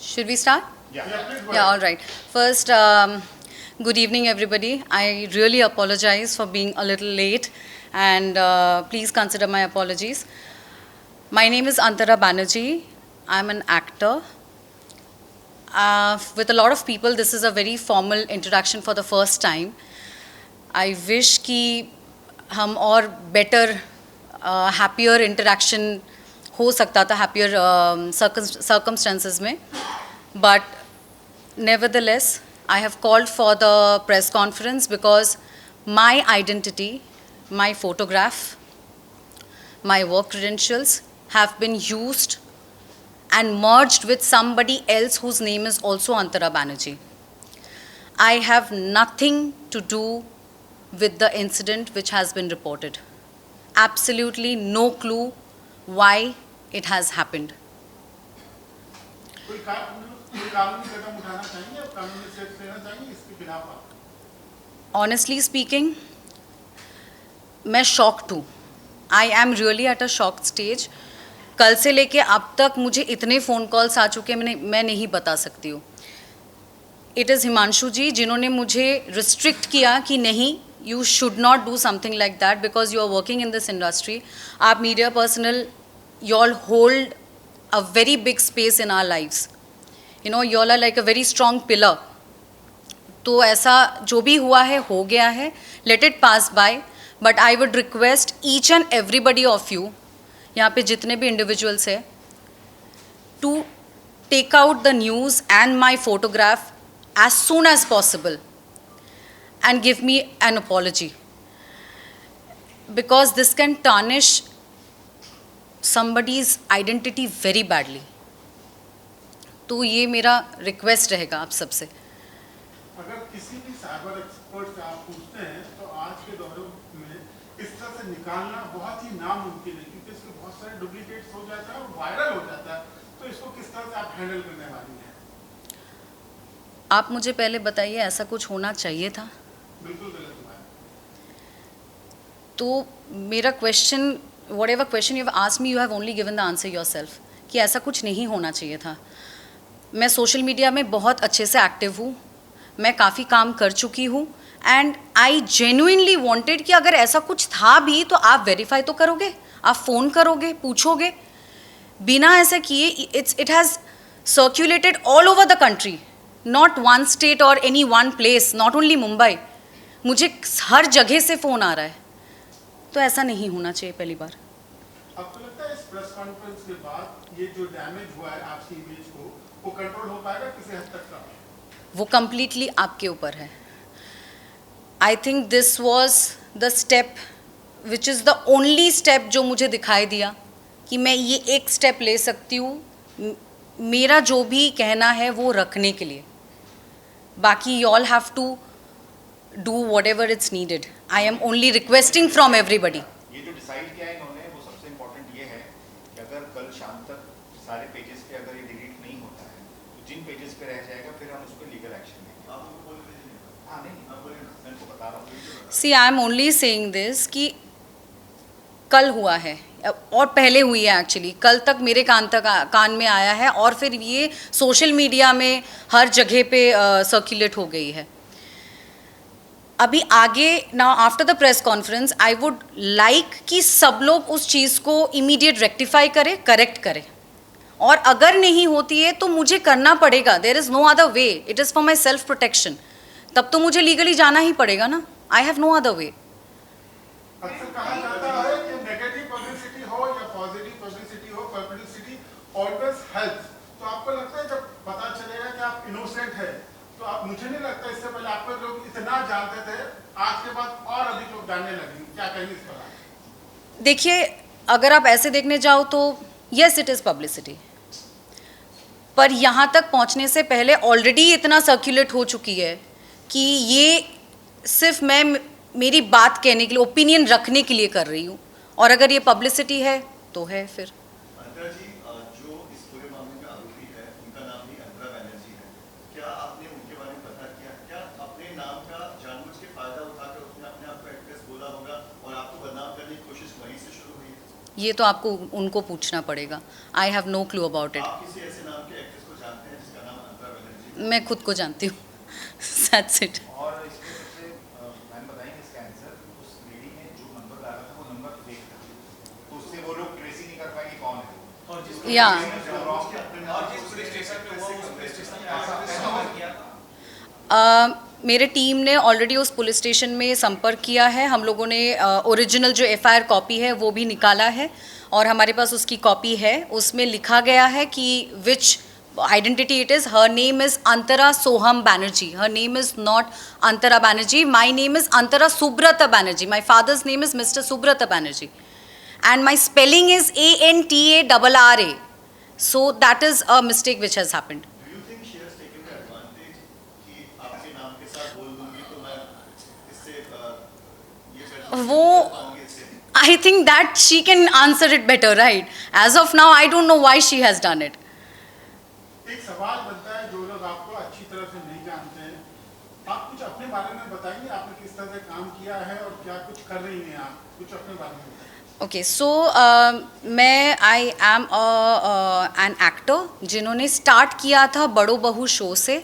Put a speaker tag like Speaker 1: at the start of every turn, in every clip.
Speaker 1: Should we start? Yeah, all right. First, good evening, everybody. I really apologize for being a little late, and please consider my apologies. My name is Antara Banerjee. I'm an actor. With a lot of people, this is a very formal introduction for the first time. I wish कि हम और better, happier interaction हो सकता था, happier circumstances में. But nevertheless, I have called for the press conference because my identity, my photograph, my work credentials have been used and merged with somebody else whose name is also Antara Banerjee. I have nothing to do with the incident which has been reported. Absolutely no clue why it has happened. Honestly speaking, मैं shocked हूँ. I am really at a shocked stage. कल से लेके अब तक मुझे इतने phone calls आ चुके हैं मैं नहीं बता सकती हूँ. It is हिमांशु जी जिन्होंने मुझे रिस्ट्रिक्ट किया कि नहीं, you should not do something like that because you are working in this industry. आप media personal, you all hold a very big space in our lives. You know, you all are like a very strong pillar. तो ऐसा जो भी हुआ है हो गया है. Let it pass by. But I would request each and everybody of you, यहाँ पे जितने भी individuals हैं, to take out the news and my photograph as soon as possible and give me an apology. Because this can tarnish somebody's identity very badly. तो ये मेरा request रहेगा आप सबसे.
Speaker 2: अगर किसी भी साइबर एक्सपर्ट से आप पूछते हैं तो आज के दौर में इस तरह से निकालना बहुत ही नामुमकिन है क्योंकि इसके बहुत सारे डुप्लीकेट्स हो जाता है और वायरल हो जाता है. तो इसको किस तरह से आप हैंडल करने वाली हैं?
Speaker 1: आप मुझे पहले बताइए, ऐसा कुछ होना चाहिए था?
Speaker 2: बिल्कुल गलत हुआ है.
Speaker 1: तो मेरा question, whatever question you have asked me, you have only given the answer yourself कि ऐसा कुछ नहीं होना चाहिए था. मैं सोशल मीडिया में बहुत अच्छे से एक्टिव हूँ, मैं काफ़ी काम कर चुकी हूँ एंड आई जेन्युइनली वांटेड कि अगर ऐसा कुछ था भी तो आप वेरीफाई तो करोगे, आप फ़ोन करोगे, पूछोगे. बिना ऐसा किए it has circulated all over the country, not one state और any one place, not only Mumbai. मुझे हर जगह से फ़ोन आ रहा है. तो ऐसा नहीं होना चाहिए पहली बार.
Speaker 2: आपको लगता है इस प्रेस कॉन्फ्रेंस के बाद ये जो डैमेज हुआ है आपकी इमेज को वो कंट्रोल हो पाएगा किसी हद तक का?
Speaker 1: वो कम्प्लीटली आपके ऊपर है. I think this was the step which is the only step जो मुझे दिखाई दिया कि मैं ये एक स्टेप ले सकती हूँ मेरा जो भी कहना है वो रखने के लिए. बाकी you all have to do whatever it's needed. I am only requesting from everybody.
Speaker 3: ये जो डिसाइड किया है इन्होंने वो सबसे इम्पोर्टेंट ये है कि अगर कल शाम तक सारे पेजेस पे अगर ये डिलीट नहीं होता है तो जिन पेजेस पे रह जाएगा फिर हम उस पर लीगल एक्शन लेंगे. हाँ नहीं, मैं इनको बता रहा हूँ.
Speaker 1: See, I am only saying this कि कल हुआ है और पहले हुई है एक्चुअली. कल तक मेरे कान में आया है और फिर ये सोशल मीडिया में हर जगह पे सर्कुलेट हो गई है. अभी आगे ना after the press conference I would like कि सब लोग उस चीज़ को इमीडिएट रेक्टिफाई करें, करेक्ट करें. और अगर नहीं होती है तो मुझे करना पड़ेगा. There is no other way. It is for my self protection. तब तो मुझे लीगली जाना ही पड़ेगा ना. I have no other way.
Speaker 2: अक्सर कहा जाता है कि नेगेटिव पब्लिसिटी हो या पॉजिटिव पब्लिसिटी हो, पब्लिसिटी ऑलवेज हेल्प्स. तो आपको लगता है जब पता चलेगा कि आप इनोसेंट है तो आप, मुझे नहीं लगता इससे पहले आपको लोग इतना जानते थे, आज के बाद और अधिक लोग जानने लगे. क्या कहेंगे इस पर?
Speaker 1: देखिए, अगर आप ऐसे देखने जाओ तो येस इट इज़ पब्लिसिटी, पर यहाँ तक पहुँचने से पहले ऑलरेडी इतना सर्कुलेट हो चुकी है कि ये सिर्फ मैं मेरी बात कहने के लिए, ओपिनियन रखने के लिए कर रही हूँ. और अगर ये पब्लिसिटी है तो है फिर.
Speaker 4: अंतरा जी, जो इस पूरे मामले में आरोपी है उनका नाम भी अंतरा बैनर्जी है. क्या आपने उनके बारे में पता किया? क्या अपने नाम का जानबूझ के फायदा उठाकर उसने अपने आप को एक्ट्रेस बोला होगा और आपको बदनाम करने की कोशिश वहीं से शुरू हुई है?
Speaker 1: ये तो आपको उनको पूछना पड़ेगा. I have no clue about it.
Speaker 4: आप किसी ऐसे नाम के एक्ट्रेस को जानते हैं जिसका
Speaker 1: मैं खुद को जानती हूँ दैट्स इट।
Speaker 3: और इसमें सबसे मैम बताएंगे इसका आंसर, उस लेडी ने जो नंबर डाला था वो नंबर फेक था, तो उससे वो लोग ट्रेस ही नहीं कर पाए कि कौन है वो।
Speaker 4: और जिस
Speaker 1: या
Speaker 4: पुलिस स्टेशन पे हुआ उस पुलिस स्टेशन में ऐसा किया
Speaker 1: मेरे टीम ने ऑलरेडी उस पुलिस स्टेशन में संपर्क किया है। हम लोगों ने ओरिजिनल जो एफआईआर कॉपी है वो भी निकाला है और हमारे पास उसकी कॉपी है। उसमें लिखा गया है कि विच identity it is. Her name is Antara Soham Banerjee. Her name is not Antara Banerjee. My name is Antara Subrata Banerjee. My father's name is Mr. Subrata Banerjee. And my spelling is ANTARRA. So that is a mistake which has happened.
Speaker 4: Do you think she has taken the advantage कि आपके नाम के साथ बोल दूंगी तो मैं इससे ये कर पाऊंगी इससे?
Speaker 1: I think that she can answer it better, right? As of now, I don't know why she has done it.
Speaker 2: एक सवाल बनता है, जो लोग आपको अच्छी तरह से नहीं जानते हैं, आप कुछ अपने बारे में बताएंगे, आपने किस तरह से काम किया है और क्या कुछ कर रही हैं आप, कुछ अपने बारे में बताएं।
Speaker 1: Okay so I am an actor जिन्होंने स्टार्ट किया था बड़ो बहू शो से।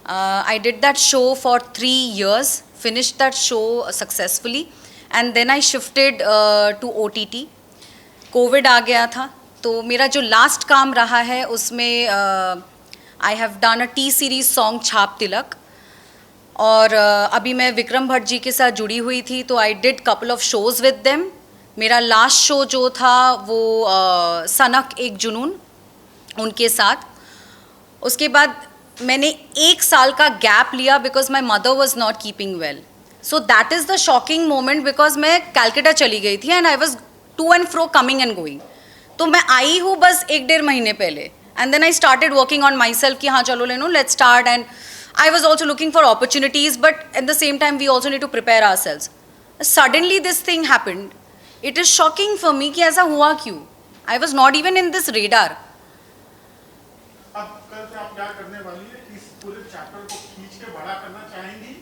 Speaker 1: I did that show for 3 years, finish that show successfully and then I shifted to OTT। Covid आ गया था तो मेरा जो लास्ट काम रहा है उसमें I have done a T series song छाप तिलक, और अभी मैं विक्रम भट्ट जी के साथ जुड़ी हुई थी तो I did couple of shows with them. मेरा लास्ट शो जो था वो सनक एक जुनून उनके साथ। उसके बाद मैंने 1 साल का गैप लिया because my mother was not keeping well. So that is the shocking moment because मैं कैलकाटा चली गई थी and I was to and fro coming and going. तो मैं आई हूँ बस 1-1.5 महीने पहले and then I started working on myself कि हाँ चलो ले no let's start. And I was also looking for opportunities but at the same time we also need to prepare ourselves. Suddenly this thing happened. It is shocking for me कि ऐसा हुआ क्यों। I was not even in this radar.
Speaker 2: अब कल से आप क्या करने वाली है, इस पूरे चैप्टर को खींच के बड़ा करना चाहेंगी,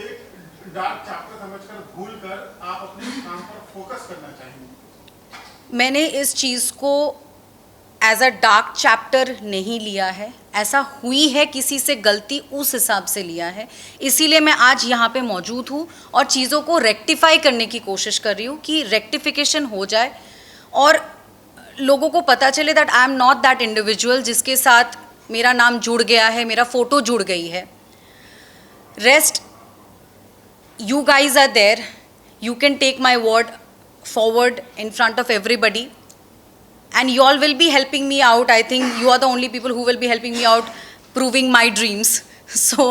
Speaker 2: एक डार्क चैप्टर समझकर भूल कर आप अपने काम पर फोकस करना चाहेंगी?
Speaker 1: मैंने इस चीज़ को एज अ डार्क चैप्टर नहीं लिया है, ऐसा हुई है किसी से गलती उस हिसाब से लिया है। इसीलिए मैं आज यहाँ पे मौजूद हूँ और चीज़ों को रेक्टिफाई करने की कोशिश कर रही हूँ कि रेक्टिफिकेशन हो जाए और लोगों को पता चले that I am not that individual जिसके साथ मेरा नाम जुड़ गया है, मेरा फ़ोटो जुड़ गई है। Rest you guys are there, you can take my word forward in front of everybody and you all will be helping me out. I think you are the only people who will be helping me out proving my dreams. So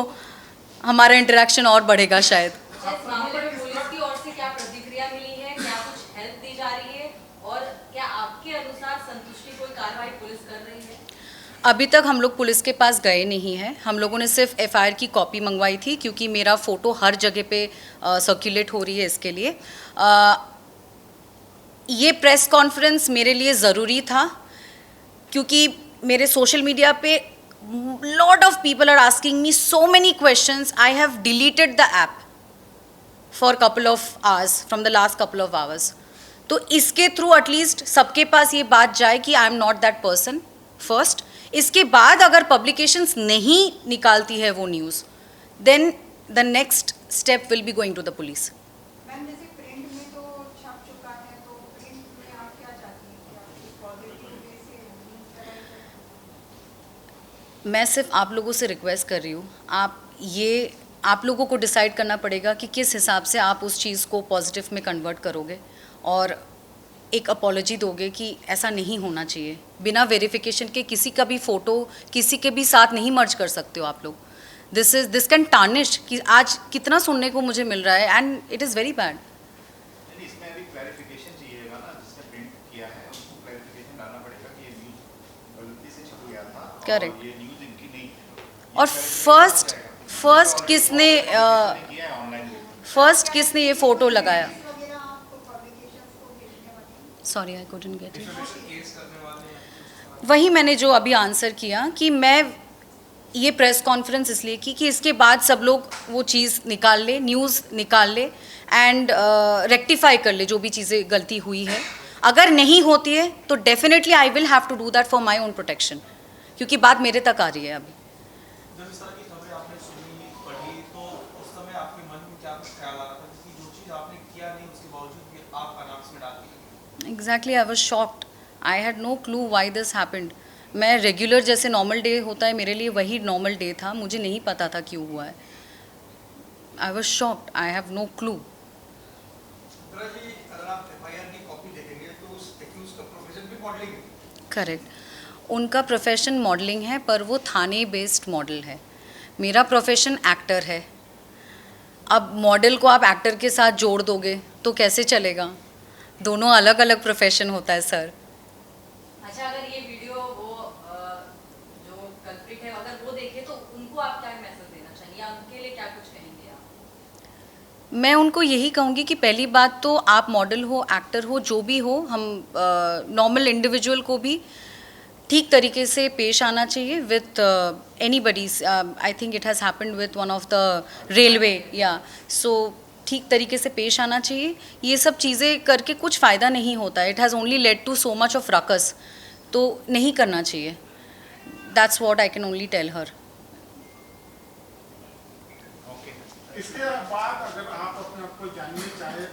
Speaker 1: हमारा interaction और बढ़ेगा शायद।
Speaker 5: इस मामले में police की ओर से क्या प्रतिक्रिया मिली है, क्या कुछ हेल्प दी जा रही है और क्या आपके अनुसार संतुष्टि कोई कार्रवाई पुलिस कर रही है?
Speaker 1: अभी तक हम लोग पुलिस के पास गए नहीं हैं। हम लोगों ने सिर्फ एफआईआर की कॉपी मंगवाई थी क्योंकि मेरा फ़ोटो हर जगह पे सर्कुलेट हो रही है। इसके लिए ये प्रेस कॉन्फ्रेंस मेरे लिए ज़रूरी था क्योंकि मेरे सोशल मीडिया पे lot of people are asking me so many questions. I have deleted the app for couple of hours from the last couple of hours. तो इसके थ्रू एटलीस्ट सबके पास ये बात जाए कि I am not that person first. इसके बाद अगर पब्लिकेशंस नहीं निकालती है वो news then the next step will be going to the police.
Speaker 6: Ma'am जैसे प्रिंट में तो छप चुका है, तो प्रिंट में आप क्या चाहती हैं कि आप इस पॉजिटिव वे से न्यूज़ लगाई जाए?
Speaker 1: मैं सिर्फ आप लोगों से रिक्वेस्ट कर रही हूँ, आप लोगों को डिसाइड करना पड़ेगा कि किस हिसाब से आप उस चीज़ को पॉजिटिव में कन्वर्ट करोगे और एक अपॉलॉजी दोगे कि ऐसा नहीं होना चाहिए। बिना वेरिफिकेशन के किसी का भी फ़ोटो किसी के भी साथ नहीं मर्ज कर सकते हो आप लोग। दिस कैन टार्निश कि आज कितना सुनने को मुझे मिल रहा है and it is very bad.
Speaker 3: इसमें अभी क्लैरिफिकेशन चाहिएगा ना, जिसने प्रिंट किया है उसको क्लैरिफिकेशन डालना पड़ेगा कि ये न्यूज़ गलती से छप गया था।
Speaker 1: Correct.
Speaker 3: और ये न्यूज़ इनकी नहीं है।
Speaker 1: और फर्स्ट किसने
Speaker 3: किया है ऑनलाइन।
Speaker 1: फर्स्ट किसने ये फ़ोटो लगाया?
Speaker 6: वगैरह आप पब्लिकेशंस को भेजने वाली हैं?
Speaker 1: Sorry I couldn't get it. वही मैंने जो अभी आंसर किया कि मैं ये प्रेस कॉन्फ्रेंस इसलिए की कि इसके बाद सब लोग वो चीज़ निकाल ले, न्यूज़ निकाल ले एंड रेक्टिफाई कर ले जो भी चीज़ें गलती हुई है। अगर नहीं होती है तो definitely I will have to do that for my own protection क्योंकि बात मेरे तक आ रही है अभी।
Speaker 7: जब इस तरह की
Speaker 1: exactly I was shocked. I had no clue why this happened. मैं रेगुलर जैसे नॉर्मल डे होता है मेरे लिए वही नॉर्मल डे था. मुझे नहीं पता था क्यों हुआ है. I was shocked. I have no clue.
Speaker 7: अगर आप FIR की कॉपी देखेंगे तो उस एक्यूज का प्रोफेशन भी मॉडलिंग है.
Speaker 1: करेक्ट. उनका प्रोफेशन मॉडलिंग है पर वो थाने बेस्ड मॉडल है. मेरा प्रोफेशन एक्टर है. अब मॉडल को आप एक्टर के साथ जोड़ दोगे तो कैसे चलेगा. दोनों अलग अलग प्रोफेशन होता है सर.
Speaker 5: अच्छा, अगर ये वीडियो वो जो कल्प्रिट है अगर वो देखे तो उनको आप क्या मैसेज देना चाहिए या उनके लिए क्या कुछ कहेंगे आप?
Speaker 1: मैं उनको यही कहूँगी कि पहली बात तो आप मॉडल हो, एक्टर हो, जो भी हो, हम नॉर्मल इंडिविजुअल को भी ठीक तरीके से पेश आना चाहिए with anybody. I think it has happened with one of the railway. या सो ठीक तरीके से पेश आना चाहिए. ये सब चीज़ें करके कुछ फ़ायदा नहीं होता. It has only led to so much of ruckus. तो नहीं करना चाहिए. That's what I can only tell her.
Speaker 2: इसके बाद अगर आप अपने आप को जानना चाहे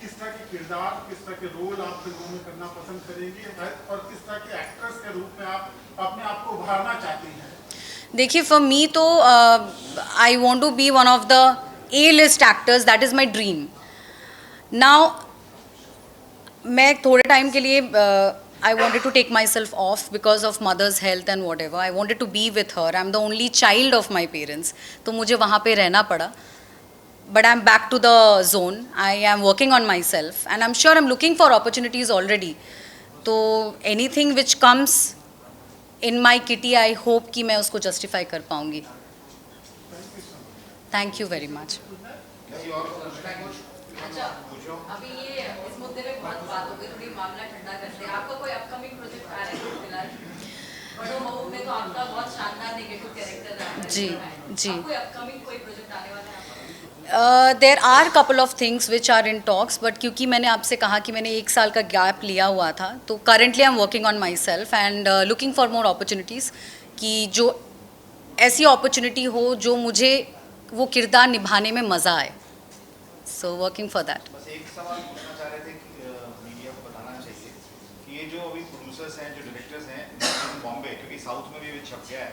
Speaker 2: किस तरह के किरदार, किस तरह के रोल आप फिल्मों में करना पसंद करेंगे और किस तरह के एक्ट्रेस के रूप में आप अपने आप को उभारना चाहती हैं.
Speaker 1: देखिए, फॉर मी तो I want to be one of the A-list actors. That is my dream. Now, मैं थोड़े टाइम के लिए I wanted to take myself off because of mother's health and whatever. I wanted to be with her. I'm the only child of my parents. तो मुझे वहाँ पे रहना पड़ा. But I'm back to the zone. I am working on myself and I'm sure I'm looking for opportunities already. तो anything which comes in my kitty, I hope कि मैं उसको justify कर पाऊँगी. Thank you very much.
Speaker 3: किसी और को पूछना है कुछ?
Speaker 5: अच्छा,
Speaker 3: पूछो.
Speaker 5: अभी ये इस मुद्दे पे बहुत बात हो गई, थोड़ी मामला ठंडा करते हैं. आपका कोई अपकमिंग प्रोजेक्ट आ रहा है फिलहाल? बड़ो महू में तो आपका बहुत शानदार नेगेटिव कैरेक्टर रहा है.
Speaker 1: जी, जी.
Speaker 5: कोई अपकमिंग कोई प्रोजेक्ट आने वाला है आपका?
Speaker 1: There are couple of things which are in talks. But क्योंकि मैंने आपसे कहा कि मैंने 1 साल का गैप लिया हुआ था, तो currently I am working on my self and looking for more opportunities. कि जो ऐसी अपॉर्चुनिटी हो जो मुझे वो किरदार निभाने में मज़ा आए. So working for that.
Speaker 3: बस एक सवाल पूछना चाह रहे थे कि मीडिया को बताना चाहिए कि ये जो अभी प्रोड्यूसर्स हैं, जो डायरेक्टर्स हैं बॉम्बे, क्योंकि साउथ में भी छप गया है,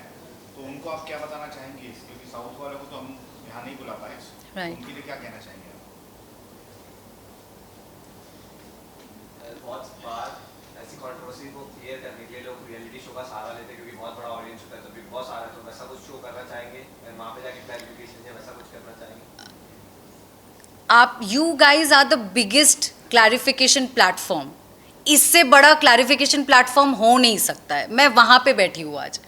Speaker 3: तो उनको आप क्या बताना चाहेंगे? क्योंकि साउथ वालों को तो हम यहाँ नहीं बुला पाए.
Speaker 1: Right.
Speaker 3: उनके लिए क्या कहना चाहेंगे आप?
Speaker 8: बहुत बार ऐसी कंट्रोवर्सी को क्लियर करने के लिए लोग रियलिटी शो का सहारा लेते हैं, क्योंकि बहुत बड़ा ऑडियंस होता है, तो बिग बॉस आ रहा है, तो वैसा कुछ शो करना चाहेंगे वहाँ पे जाके क्लैरिफिकेशन या वैसा कुछ करना चाहेंगे?
Speaker 1: आप you guys are the biggest clarification platform. इससे बड़ा क्लैरिफिकेशन प्लेटफॉर्म हो नहीं सकता है. मैं वहाँ पे बैठी हूँ आज.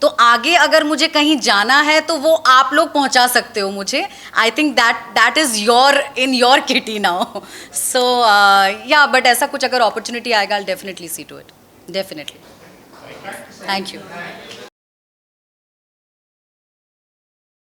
Speaker 1: तो आगे अगर मुझे कहीं जाना है तो वो आप लोग पहुंचा सकते हो मुझे. I think that is your in your kitty now. So yeah but ऐसा कुछ अगर अपॉर्चुनिटी आएगा, I definitely see to it. Definitely. Thank you.